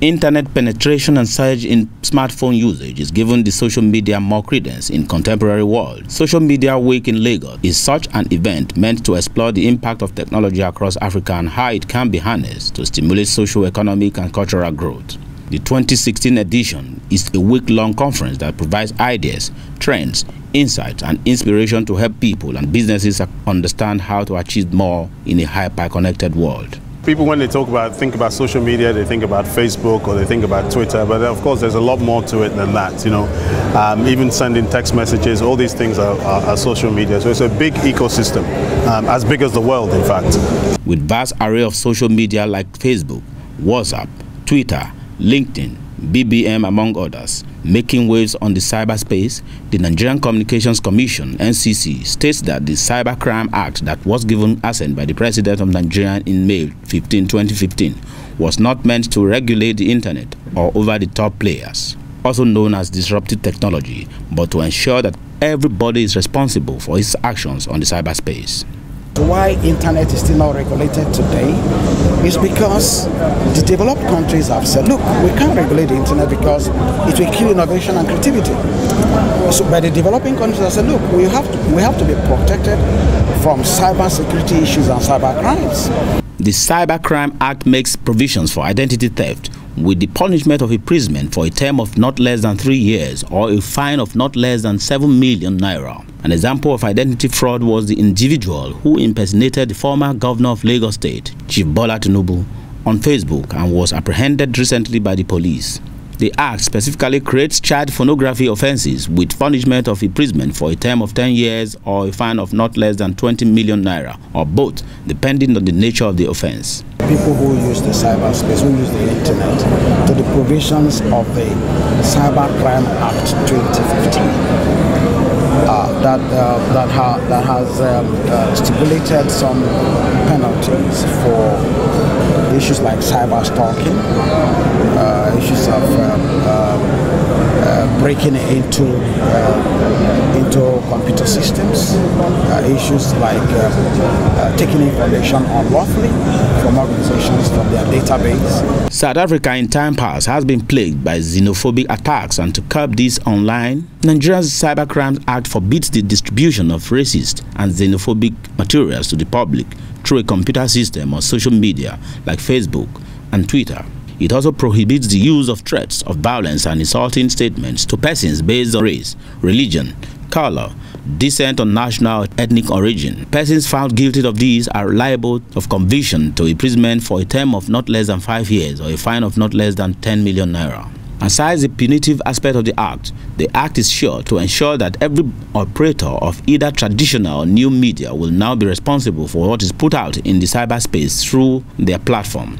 Internet penetration and surge in smartphone usage is giving the social media more credence in contemporary world. Social Media Week in Lagos is such an event meant to explore the impact of technology across Africa and how it can be harnessed to stimulate social, economic, and cultural growth. The 2016 edition is a week-long conference that provides ideas, trends, insights, and inspiration to help people and businesses understand how to achieve more in a hyper-connected world. People, when they think about social media, they think about Facebook or they think about Twitter, but of course there's a lot more to it than that, you know. Even sending text messages, all these things are social media. So it's a big ecosystem, as big as the world, in fact. With vast array of social media like Facebook, WhatsApp, Twitter, LinkedIn, BBM, among others, making waves on the cyberspace, the Nigerian Communications Commission, NCC, states that the Cybercrime Act that was given assent by the President of Nigeria in May 15, 2015, was not meant to regulate the internet or over-the-top players, also known as disruptive technology, but to ensure that everybody is responsible for his actions on the cyberspace. Why internet is still not regulated today is because the developed countries have said, look, we can't regulate the internet because it will kill innovation and creativity. So by the developing countries have said, look, we have to be protected from cybersecurity issues and cyber crimes. The Cybercrime Act makes provisions for identity theft with the punishment of imprisonment for a term of not less than 3 years or a fine of not less than 7 million naira. An example of identity fraud was the individual who impersonated the former governor of Lagos State, Chief Bola Tinubu, on Facebook and was apprehended recently by the police. The Act specifically creates child pornography offences with punishment of imprisonment for a term of 10 years or a fine of not less than 20 million naira, or both, depending on the nature of the offence. People who use the cyberspace, who use the internet, to the provisions of the Cybercrime Act 2015, that has stipulated some penalties for issues like cyber stalking, issues of breaking into computer systems, issues like taking information unlawfully from organizations from their database. South Africa in time past has been plagued by xenophobic attacks, and to curb this online, Nigeria's Cybercrime Act forbids the distribution of racist and xenophobic materials to the public through a computer system or social media like Facebook and Twitter. It also prohibits the use of threats of violence and insulting statements to persons based on race, religion, color, descent, or national or ethnic origin. Persons found guilty of these are liable of conviction to imprisonment for a term of not less than 5 years or a fine of not less than 10 million naira. Aside the punitive aspect of the Act is sure to ensure that every operator of either traditional or new media will now be responsible for what is put out in the cyberspace through their platform.